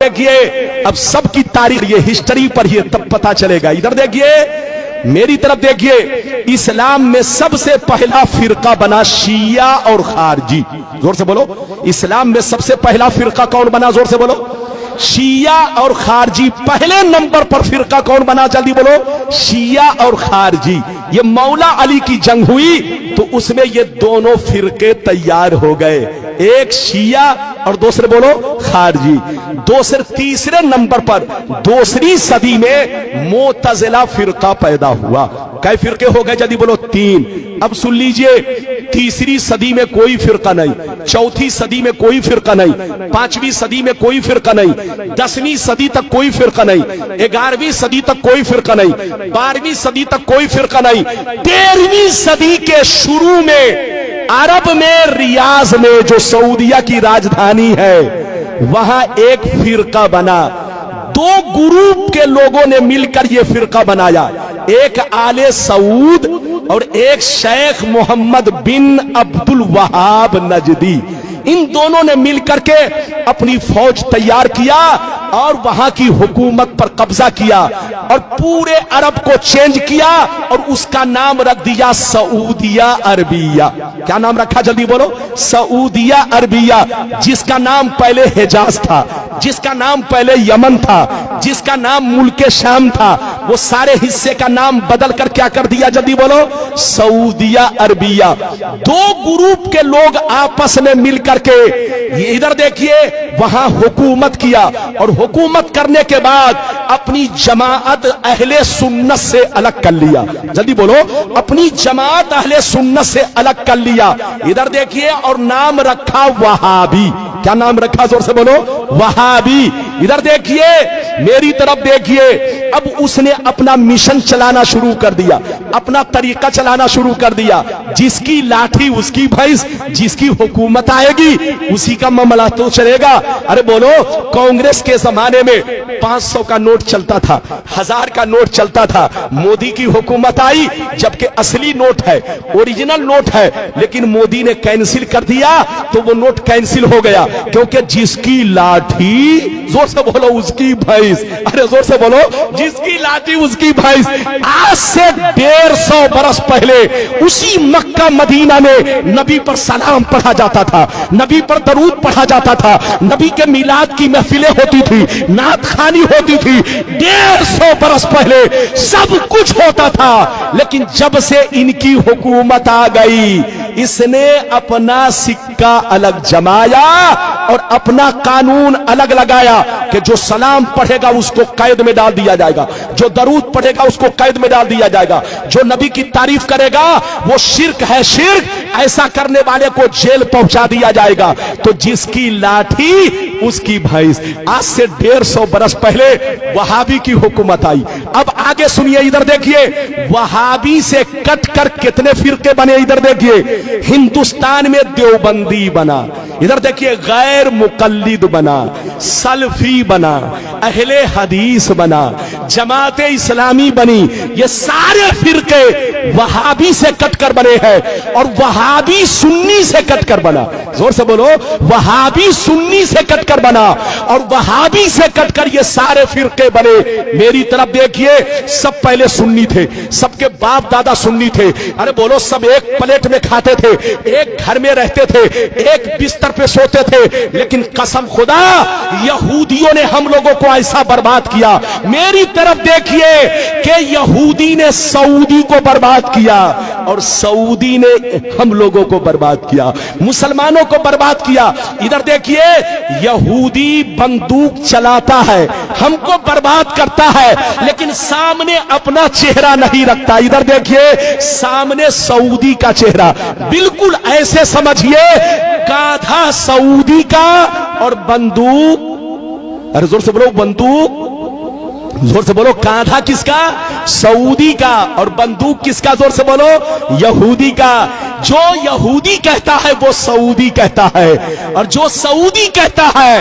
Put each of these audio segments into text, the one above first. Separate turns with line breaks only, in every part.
دیکھیے اب سب کی تاریخ یہ ہسٹری پر ہی تب پتا چلے گا. ادھر دیکھیے میری طرف دیکھیے, اسلام میں سب سے پہلا فرقہ بنا شیعہ اور خارجی. زور سے بولو, اسلام میں سب سے پہلا فرقہ کون بنا؟ زور سے بولو. شیعہ اور خارجی. پہلے نمبر پر فرقہ کون بنا؟ جلدی بولو. شیعہ اور خارجی. یہ مولا علی کی جنگ ہوئی تو اس میں یہ دونوں فرقے تیار ہو گئے, ایک شیعہ اور دوسرے بولو خارجی. تیسرے نمبر پر دوسری صدی میں معتزلہ فرقہ پیدا ہوا. کئی فرقے ہو گئے؟ جلدی بولو. 3. اب سن لیجئے, تیسری صدی میں کوئی فرقہ نہیں, چوتھی صدی میں کوئی فرقہ نہیں, 5ویں صدی میں کوئی فرقہ نہیں, 10ویں صدی تک کوئی فرقہ نہیں, 11ویں صدی تک کوئی فرقہ نہیں, 12ویں صدی تک کوئی فرقہ نہیں. 13ویں صدی کے شروع میں عرب میں ریاض میں جو سعودیہ کی راجدھانی ہے وہاں ایک فرقہ بنا. 2 گروپ کے لوگوں نے مل کر یہ فرقہ بنایا, ایک آل سعود اور ایک شیخ محمد بن عبد الوہاب نجدی. ان دونوں نے مل کر کے اپنی فوج تیار کیا اور وہاں کی حکومت پر قبضہ کیا اور پورے عرب کو چینج کیا اور اس کا نام رکھ دیا سعودیہ عربیہ. کیا نام رکھا؟ جلدی بولو. سعودیہ عربیہ, جس کا نام پہلے حجاز تھا, جس کا نام پہلے یمن تھا, جس کا نام ملک شام تھا, وہ سارے حصے کا نام بدل کر کیا کر دیا؟ جلدی بولو. سعودیہ عربیہ. 2 گروپ کے لوگ آپس میں مل کر کے ادھر دیکھیے وہاں حکومت کیا اور حکومت کرنے کے بعد اپنی جماعت اہل سنت سے الگ کر لیا. جلدی بولو. اپنی جماعت اہل سنت سے الگ کر لیا. ادھر دیکھیے اور نام رکھا وہابی. کیا نام رکھا؟ زور سے بولو. وہابی. ادھر دیکھیے میری طرف دیکھیے, اب اس نے اپنا مشن چلانا شروع کر دیا, اپنا طریقہ چلانا شروع کر دیا. جس کی لاٹھی اس کی بھینس, جس کی حکومت آئے گی اسی کا معاملہ تو چلے گا. ارے بولو, کانگریس کے زمانے میں 500 کا نوٹ چلتا تھا, 1000 کا نوٹ چلتا تھا. مودی کی حکومت آئی, جبکہ اصلی نوٹ ہے, اوریجنل نوٹ ہے, لیکن مودی نے کینسل کر دیا تو وہ نوٹ کینسل ہو گیا, کیونکہ جس کی لاٹھی, زور سے بولو, اس کی بھینس. ارے زور سے بولو, جس کی لاٹھی اس کی بھینس. آج سے 150 برس پہلے اسی مکہ مدینہ میں نبی پر سلام پڑھا جاتا تھا, نبی پر درود پڑھا جاتا تھا, نبی کے میلاد کی محفلیں ہوتی تھی, نعت خوانی ہوتی تھی. 150 برس پہلے سب کچھ ہوتا تھا, لیکن جب سے ان کی حکومت آ گئی اس نے اپنا سکہ الگ جمایا اور اپنا قانون الگ لگایا کہ جو سلام پڑھے گا اس کو قید میں ڈال دیا جائے گا, جو درود پڑھے گا اس کو قید میں ڈال دیا جائے گا, جو نبی کی تعریف کرے گا وہ شرک ہے شرک, ایسا کرنے والے کو جیل پہنچا دیا جائے گا. تو جس کی لاٹھی اس کی بھینس. آج سے 150 برس پہلے وہابی کی حکومت آئی. اب آگے سنیے, ادھر دیکھیے وہابی سے کٹ کر کتنے فرقے بنے. ادھر دیکھیے ہندوستان میں دیوبندی بنا, ادھر دیکھیے غیر مقلد بنا, سلفی بنا, اہل حدیث بنا, جماعت اسلامی بنی. یہ سارے فرقے وہابی سے کٹ کر بنے ہیں اور وہابی سنی سے کٹ کر بنا. زور سے بولو. وہابی سنی سے کٹ کر بنا اور وہابی سے کٹ کر یہ سارے فرقے بنے. میری طرف دیکھیے, سب پہلے سنی تھے, سب کے باپ دادا سنی تھے. ارے بولو, سب ایک پلیٹ میں کھاتے تھے, ایک گھر میں رہتے تھے, ایک بستر پہ سوتے تھے. لیکن قسم خدا یہودیوں نے ہم لوگوں کو ایسا برباد کیا. میری طرف دیکھیے کہ یہودی نے سعودی کو برباد کیا اور سعودی نے ہم لوگوں کو برباد کیا, مسلمانوں کو برباد کیا. ادھر دیکھیے یہودی بندوق چلاتا ہے, ہم کو برباد کرتا ہے, لیکن سامنے اپنا چہرہ نہیں رکھتا. ادھر دیکھیے سامنے سعودی کا چہرہ, بالکل ایسے سمجھیے گادھا سعودی کا اور بندوق, ارے زور سے بولو, بندوق, زور سے بولو, کاندھا کس کا؟ سعودی کا, اور بندوق کس کا؟ زور سے بولو, یہودی کا. جو یہودی کہتا ہے وہ سعودی کہتا ہے, اور جو سعودی کہتا ہے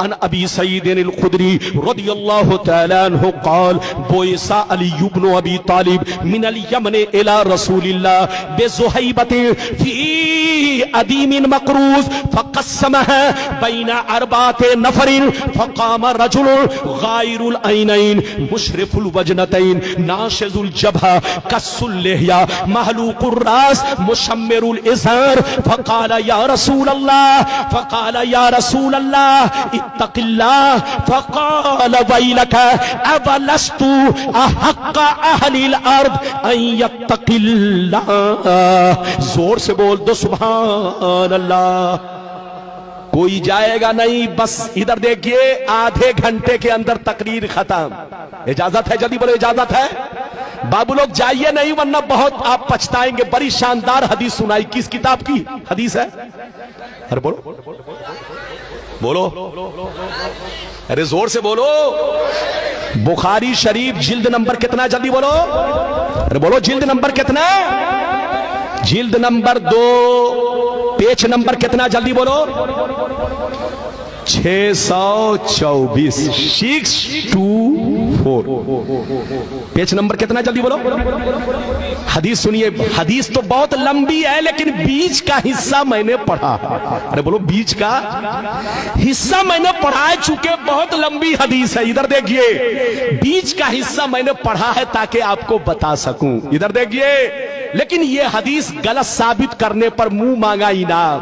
عن ابی سعید الخدری رضی اللہ تعالی عنہ قال بعث علی بن ابی طالب من الیمن الى رسول اللہ بزہیبۃ فی ادیم مقروض فقسمها بین اربعة نفر فقام رجل غائر العینین مشرف الوجنتین ناشز الجبهہ کس اللحیہ محلوق الراس مشمر الازار فقال یا رسول اللہ اتق اللہ فقال ویلک اولست احق اہل الارض ان یتق اللہ. زور سے بول دو سبحان اللہ. کوئی جائے گا نہیں, بس ادھر دیکھیے آدھے گھنٹے کے اندر تقریر ختم. اجازت ہے؟ جلدی بولو اجازت ہے. بابو لوگ جائیے نہیں ورنہ بہت آپ پچھتائیں گے. بڑی شاندار حدیث سنائی. کس کتاب کی حدیث ہے؟ ارے بولو بولو, ارے زور سے بولو. بخاری شریف جلد نمبر کتنا؟ جلدی بولو. ارے بولو جلد نمبر کتنا؟ جلد نمبر 2 پیج نمبر کتنا؟ جلدی بولو. 624 624 پیج نمبر کتنا؟ جلدی بولو. حدیث سنیے. حدیث تو بہت لمبی ہے لیکن بیچ کا حصہ میں نے پڑھا. ارے بولو بیچ کا حصہ میں نے پڑھا ہے چونکہ بہت لمبی حدیث ہے. ادھر دیکھیے بیچ کا حصہ میں نے پڑھا ہے تاکہ آپ کو بتا سکوں. ادھر دیکھیے. لیکن یہ حدیث غلط ثابت کرنے پر منہ مانگا انعام,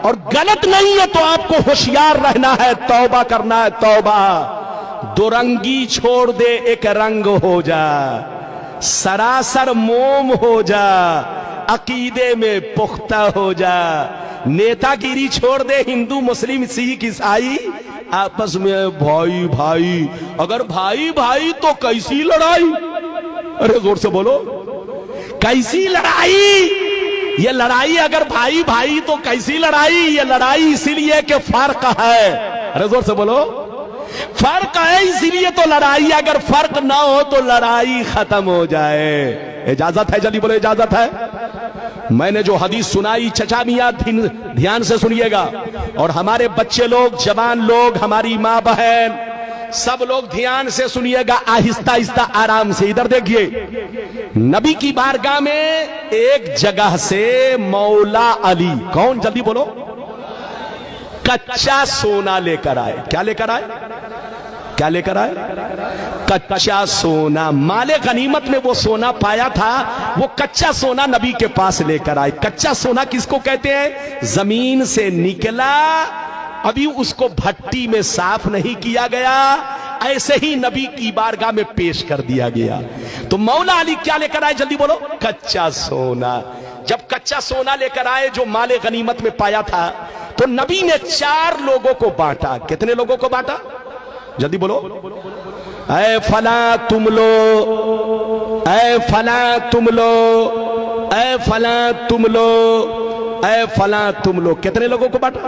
اور غلط نہیں ہے تو آپ کو ہوشیار رہنا ہے, توبہ کرنا ہے. توبہ. دو رنگی چھوڑ دے ایک رنگ ہو جا, سراسر موم ہو جا, عقیدے میں پختہ ہو جا. نیتا گیری چھوڑ دے, ہندو مسلم سکھ عیسائی آپس میں بھائی بھائی. اگر بھائی بھائی تو کیسی لڑائی؟ ارے زور سے بولو. کیسی لڑائی؟ یہ لڑائی اگر بھائی بھائی تو کیسی لڑائی؟ یہ لڑائی اسی لیے کہ فرق ہے. ارے زور سے بولو. فرق ہے اسی لیے تو لڑائی. اگر فرق نہ ہو تو لڑائی ختم ہو جائے. اجازت ہے؟ جلدی بولو اجازت ہے. میں نے جو حدیث سنائی چچا میاں دھیان سے سنیے گا, اور ہمارے بچے لوگ, جوان لوگ, ہماری ماں بہن, سب لوگ دھیان سے سنیے گا, آہستہ آہستہ آرام سے. ادھر دیکھیے. نبی کی بارگاہ میں ایک جگہ سے مولا علی, کون؟ جلدی بولو. کچا سونا لے کر آئے. کیا لے کر آئے؟ کیا لے کر آئے؟ کچا سونا. مال غنیمت میں وہ سونا پایا تھا, وہ کچا سونا نبی کے پاس لے کر آئے. کچا سونا کس کو کہتے ہیں؟ زمین سے نکلا, ابھی اس کو بھٹی میں صاف نہیں کیا گیا, ایسے ہی نبی کی بارگاہ میں پیش کر دیا گیا. تو مولا علی کیا لے کر آئے؟ جلدی بولو. کچا سونا. جب کچا سونا لے کر آئے جو مال غنیمت میں پایا تھا, تو نبی نے 4 لوگوں کو بانٹا. کتنے لوگوں کو بانٹا؟ جلدی بولو. اے فلاں تم لو, اے فلاں تم لو, اے فلاں تم لو, اے فلاں تم لو. کتنے لوگوں کو بانٹا؟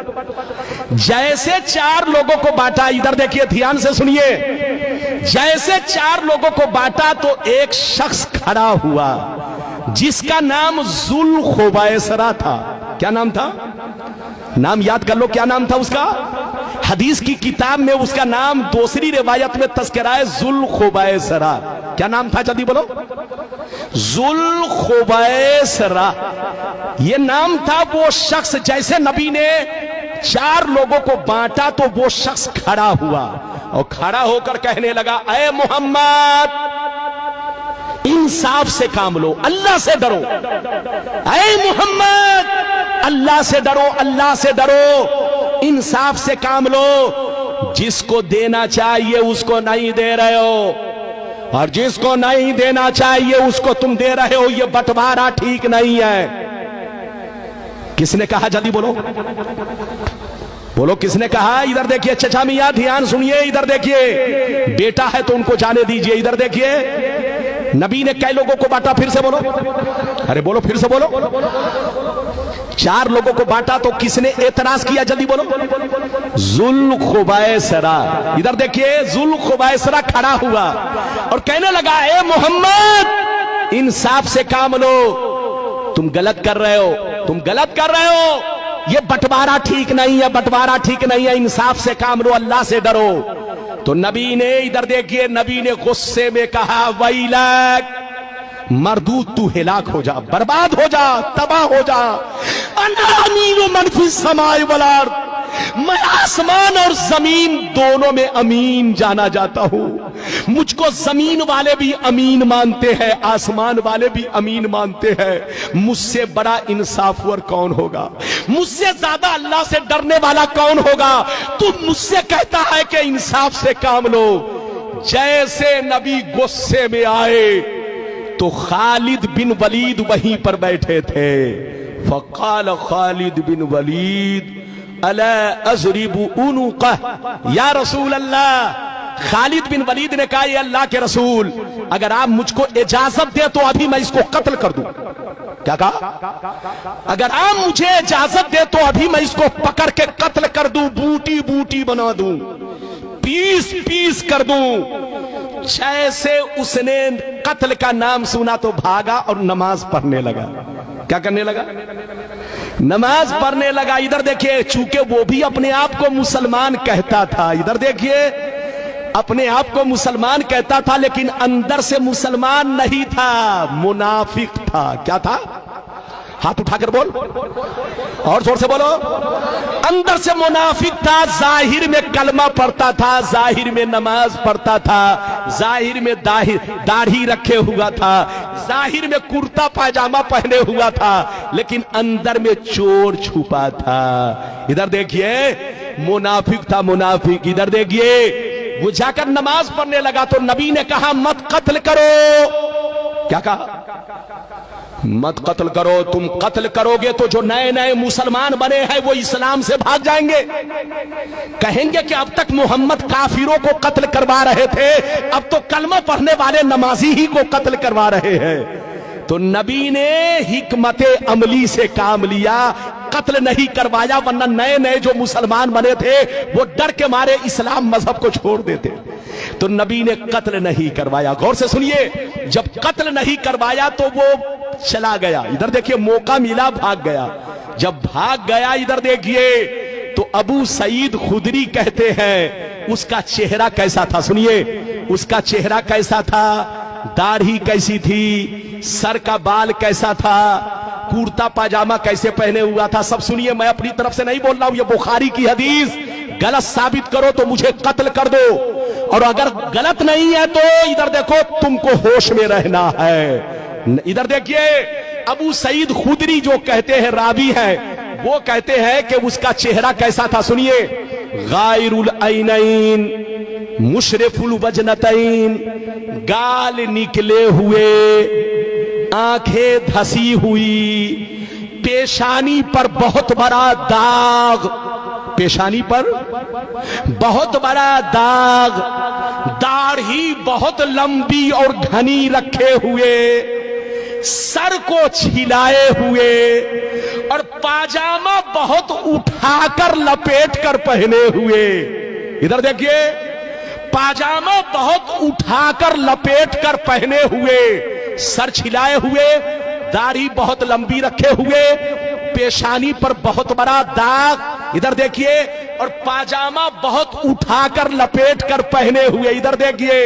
جیسے 4 لوگوں کو بانٹا, ادھر دیکھیے دھیان سے سنیے, جیسے 4 لوگوں کو بانٹا تو ایک شخص کھڑا ہوا جس کا نام ذوالخویسرہ تھا. کیا نام تھا؟ نام یاد کر لو. کیا نام تھا اس کا؟ حدیث کی کتاب میں اس کا نام دوسری روایت میں تذکرہ ہے ذوالخویسرہ. کیا نام تھا؟ جلدی بولو. ذوالخویسرہ یہ نام تھا. وہ شخص جیسے نبی نے 4 لوگوں کو بانٹا تو وہ شخص کھڑا ہوا اور کھڑا ہو کر کہنے لگا, اے محمد انصاف سے کام لو, اللہ سے ڈرو. اے محمد اللہ سے ڈرو, اللہ سے ڈرو, انصاف سے کام لو. جس کو دینا چاہیے اس کو نہیں دے رہے ہو, اور جس کو نہیں دینا چاہیے اس کو تم دے رہے ہو. یہ بٹوارا ٹھیک نہیں ہے. کس نے کہا؟ جلدی بولو بولو. کس نے کہا؟ ادھر دیکھیے چچا میاں دھیان سنیے. ادھر دیکھیے. بیٹا ہے تو ان کو جانے دیجئے. ادھر دیکھیے نبی نے کئی لوگوں کو بانٹا؟ پھر سے بولو. ارے بولو پھر سے بولو. 4 لوگوں کو بانٹا تو کس نے اعتراض کیا؟ جلدی بولو. ذوالخویسرہ. ادھر دیکھیے ذوالخویسرہ کھڑا ہوا اور کہنے لگا, اے محمد انصاف سے کام لو, تم غلط کر رہے ہو, تم غلط کر رہے ہو. یہ بٹوارا ٹھیک نہیں ہے، بٹوارا ٹھیک نہیں ہے، انصاف سے کام لو، اللہ سے ڈرو۔ تو نبی نے ادھر دیکھیے، نبی نے غصے میں کہا ویلک، مردود تو ہلاک ہو جا، برباد ہو جا، تباہ ہو جا۔ انا امین من فی السماء والارض، میں آسمان اور زمین دونوں میں امین جانا جاتا ہوں۔ مجھ کو زمین والے بھی امین مانتے ہیں، آسمان والے بھی امین مانتے ہیں۔ مجھ سے بڑا انصافور کون ہوگا؟ مجھ سے زیادہ اللہ سے ڈرنے والا کون ہوگا؟ تو مجھ سے کہتا ہے کہ انصاف سے کام لو۔ جیسے نبی غصے میں آئے تو خالد بن ولید وہیں پر بیٹھے تھے۔ فقال خالد بن ولید الا اضرب عنقہ یا رسول اللہ۔ خالد بن ولید نے کہا یہ اللہ کے رسول، اگر آپ مجھ کو اجازت دے تو ابھی میں اس کو قتل کر دوں۔ کیا کہا؟ اگر آپ مجھے اجازت دے تو ابھی میں اس کو پکڑ کے قتل کر دوں، بوٹی بوٹی بنا دوں، پیس پیس کر دوں۔ جیسے اس نے قتل کا نام سنا تو بھاگا اور نماز پڑھنے لگا۔ کیا کرنے لگا؟ نماز پڑھنے لگا۔ ادھر دیکھیے، چونکہ وہ بھی اپنے آپ کو مسلمان کہتا تھا، ادھر دیکھیے، اپنے آپ کو مسلمان کہتا تھا لیکن اندر سے مسلمان نہیں تھا، منافق تھا۔ کیا تھا؟ ہاتھ اٹھا کر بول، اور زور سے بولو۔ اندر سے منافق تھا، ظاہر میں کلمہ پڑھتا تھا، ظاہر میں نماز پڑھتا تھا، ظاہر میں داڑھی رکھے ہوا تھا، ظاہر میں کرتا پاجامہ پہنے ہوا تھا، لیکن اندر میں چور چھپا تھا۔ ادھر دیکھیے، منافق تھا، منافق۔ ادھر دیکھیے، وہ جا کر نماز پڑھنے لگا تو نبی نے کہا مت قتل کرو۔ کیا کہا؟ مت قتل کرو۔ تم قتل کرو گے تو جو نئے نئے مسلمان بنے ہیں وہ اسلام سے بھاگ جائیں گے، کہیں گے کہ اب تک محمد کافروں کو قتل کروا رہے تھے، اب تو کلمہ پڑھنے والے نمازی ہی کو قتل کروا رہے ہیں۔ تو نبی نے حکمت عملی سے کام لیا، قتل نہیں کروایا، ورنہ نئے نئے جو مسلمان بنے تھے وہ ڈر کے مارے اسلام مذہب کو چھوڑ دیتے۔ تو نبی نے قتل نہیں کروایا۔ غور سے سنیے، جب قتل نہیں کروایا تو وہ چلا گیا۔ ادھر دیکھیے، موقع ملا، بھاگ گیا۔ جب بھاگ گیا، ادھر دیکھیے، تو ابو سعید خدری کہتے ہیں اس کا چہرہ کیسا تھا؟ سنیے، اس کا چہرہ کیسا تھا، داڑھی کیسی تھی، سر کا بال کیسا تھا، کرتا پاجامہ کیسے پہنے ہوا تھا، سب سنیے۔ میں اپنی طرف سے نہیں بول رہا ہوں، یہ بخاری کی حدیث، غلط ثابت کرو تو مجھے قتل کر دو، اور اگر غلط نہیں ہے تو ادھر دیکھو تم کو ہوش میں رہنا ہے۔ ادھر دیکھیے، ابو سعید خدری جو کہتے ہیں راوی ہیں، وہ کہتے ہیں کہ اس کا چہرہ کیسا تھا؟ سنیے، غائر العینین، مشرف الوجنتین، گال نکلے ہوئے، آنکھیں دھسی ہوئی، پیشانی پر بہت بڑا داغ، پیشانی پر بہت بڑا داغ، داڑھی بہت لمبی اور گھنی رکھے ہوئے، سر کو چھلائے ہوئے، اور پاجامہ بہت اٹھا کر لپیٹ کر پہنے ہوئے۔ ادھر دیکھیے، پاجامہ بہت اٹھا کر لپیٹ کر پہنے ہوئے، سر چھلائے ہوئے، داڑھی بہت لمبی رکھے ہوئے، پیشانی پر بہت بڑا داغ، ادھر دیکھیے، اور پاجامہ بہت اٹھا کر لپیٹ کر پہنے ہوئے۔ ادھر دیکھیے،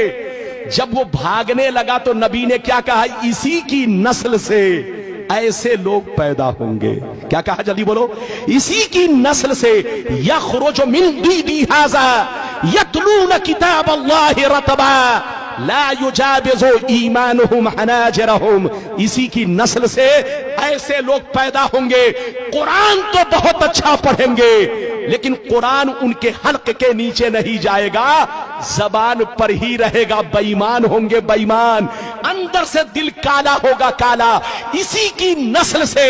جب وہ بھاگنے لگا تو نبی نے کیا کہا؟ اسی کی نسل سے ایسے لوگ پیدا ہوں گے۔ کیا کہا؟ جلدی بولو۔ اسی کی نسل سے یخرج من دیدی ھذا یتلون کتاب اللہ رتبا لا یجاوز ایمانہم حناجرہم، اسی کی نسل سے ایسے لوگ پیدا ہوں گے، قرآن تو بہت اچھا پڑھیں گے لیکن قرآن ان کے حلق کے نیچے نہیں جائے گا، زبان پر ہی رہے گا، بے ایمان ہوں گے، بے ایمان، اندر سے دل کالا ہوگا، کالا۔ اسی کی نسل سے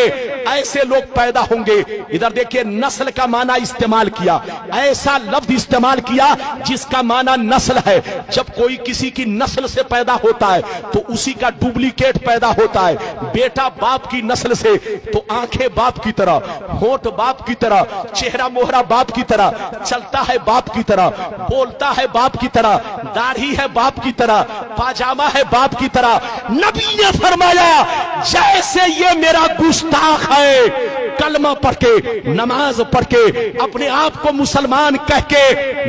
ایسے لوگ پیدا ہوں گے۔ ادھر دیکھیے، نسل کا معنی استعمال کیا، ایسا لفظ استعمال کیا جس کا معنی نسل ہے۔ جب کوئی کسی کی نسل سے پیدا ہوتا ہے تو اسی کا ڈپلیکیٹ پیدا ہوتا ہے۔ بیٹا باپ کی نسل سے تو آنکھیں باپ کی طرح، ہونٹ باپ کی طرح، چہرہ مہرہ باپ کی طرح، چلتا ہے باپ کی طرح، بولتا ہے باپ کی طرح، داڑھی ہے باپ کی طرح، پاجامہ ہے باپ کی طرح۔ نبی نے فرمایا جیسے یہ میرا گستاخ ہے، کلمہ پڑھ کے نماز پڑھ کے اپنے آپ کو مسلمان کہہ کے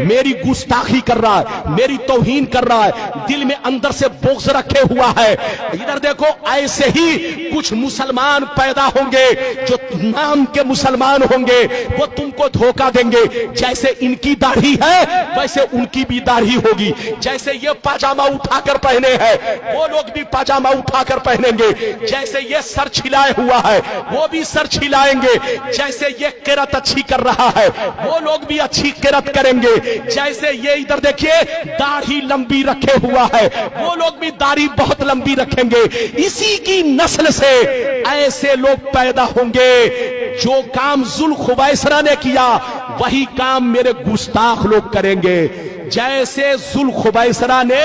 میری گستاخی کر رہا ہے, میری توہین کر رہا ہے, دل میں اندر سے بغض رکھے ہوا ہے. ادھر دیکھو ایسے ہی کچھ مسلمان پیدا ہوں گے جو نام کے مسلمان ہوں گے, وہ تم کو دھوکہ دیں گے. جیسے ان کی داڑھی ہے ویسے ان کی بھی داڑھی ہوگی, جیسے یہ پاجامہ اٹھا کر پہنے ہیں وہ لوگ بھی پاجامہ اٹھا کر پہنیں گے, جیسے یہ سر چھلائے ہوا ہے وہ بھی سر چھلائیں گے, جیسے یہ قرت اچھی کر رہا ہے وہ لوگ بھی اچھی قرت کریں گے, جیسے یہ ادھر دیکھیے داڑھی لمبی رکھے ہوا ہے وہ لوگ بھی داڑھی بہت لمبی رکھیں گے. اسی کی نسل سے ایسے لوگ پیدا ہوں گے جو کام ذوالخویسرہ نے کیا وہی کام میرے گستاخ لوگ کریں گے. جیسے ذوالخویسرہ نے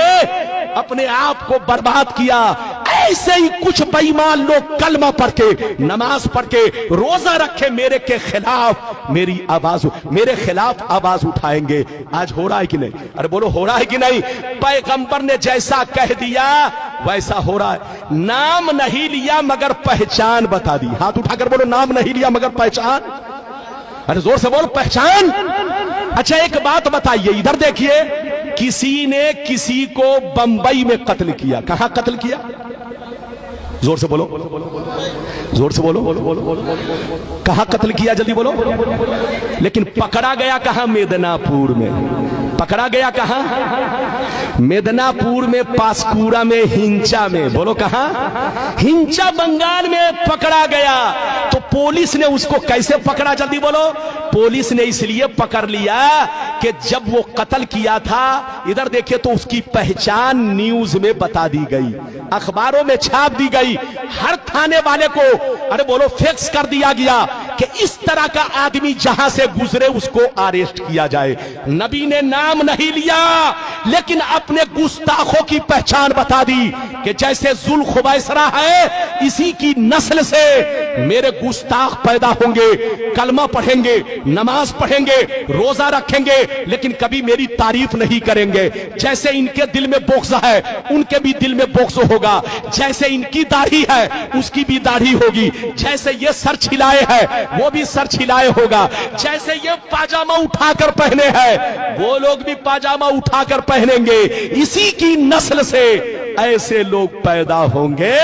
اپنے آپ کو برباد کیا ایسے ہی کچھ بے ایمان لوگ کلمہ پڑھ کے نماز پڑھ کے روزہ رکھے میرے کے خلاف میرے خلاف آواز اٹھائیں گے. آج ہو رہا ہے کہ نہیں؟ ارے بولو ہو رہا ہے کہ نہیں؟ پیغمبر نے جیسا کہہ دیا ویسا ہو رہا ہے. نام نہیں لیا مگر پہچان بتا دی. ہاتھ اٹھا کر بولو نام نہیں لیا مگر پہچان. ارے زور سے بولو پہچان. اچھا ایک بات بتائیے, ادھر دیکھیے, کسی نے کسی کو بمبئی میں قتل کیا. کہاں قتل کیا؟ زور سے بولو, زور سے بولو. کہاں قتل کیا؟ جلدی بولو. لیکن پکڑا گیا کہاں؟ میدناپور میں. پکڑا گیا کہاں؟ میدناپور میں, پاسکورا میں, ہنچا میں. بولو کہاں؟ ہنچا بنگال میں پکڑا گیا. تو پولیس نے اس کو کیسے پکڑا؟ جلدی بولو. پولیس نے اس لیے پکڑ لیا کہ جب وہ قتل کیا تھا ادھر دیکھیں تو اس کی پہچان نیوز میں بتا دی گئی, اخباروں میں چھاپ دی گئی, ہر تھانے والے کو ارے بولو فیکس کر دیا گیا کہ اس طرح کا آدمی جہاں سے گزرے اس کو اریسٹ کیا جائے. نبی نے نام نہیں لیا لیکن اپنے گستاخوں کی پہچان بتا دی کہ جیسے ذوالخویسرہ ہے اسی کی نسل سے میرے گستاخ پیدا ہوں گے, کلمہ پڑھیں گے, نماز پڑھیں گے, روزہ رکھیں گے, لیکن کبھی میری تعریف نہیں کریں گے. جیسے ان کے دل میں بغض ہے ان کے بھی دل میں بغض ہوگا, جیسے ان کی داڑھی ہے اس کی بھی داڑھی ہوگی, جیسے یہ سر چھلائے ہے وہ بھی سر چھلائے ہوگا, جیسے یہ پاجامہ اٹھا کر پہنے ہیں وہ لوگ بھی پاجامہ اٹھا کر پہنیں گے. اسی کی نسل سے ایسے لوگ پیدا ہوں گے.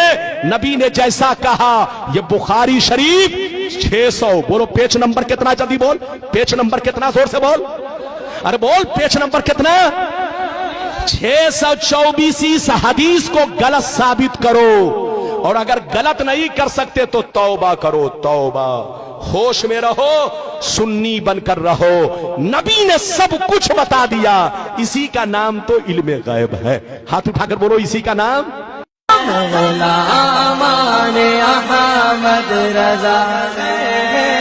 نبی نے جیسا کہا, یہ بخاری شریف 600. بولو پیج نمبر کتنا؟ جلدی بول پیج نمبر کتنا؟ زور سے بول. ارے بول پیج نمبر کتنا؟ 624. اس حدیث کو غلط ثابت کرو, اور اگر غلط نہیں کر سکتے تو توبہ کرو, توبہ. ہوش میں رہو, سنی بن کر رہو. نبی نے سب کچھ بتا دیا, اسی کا نام تو علم غیب ہے. ہاتھ اٹھا کر بولو اسی کا نام.
غلامان احمد رضا ہے,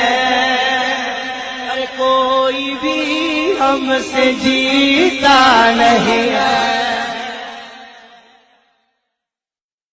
کوئی بھی ہم سے جیتا نہیں ہے.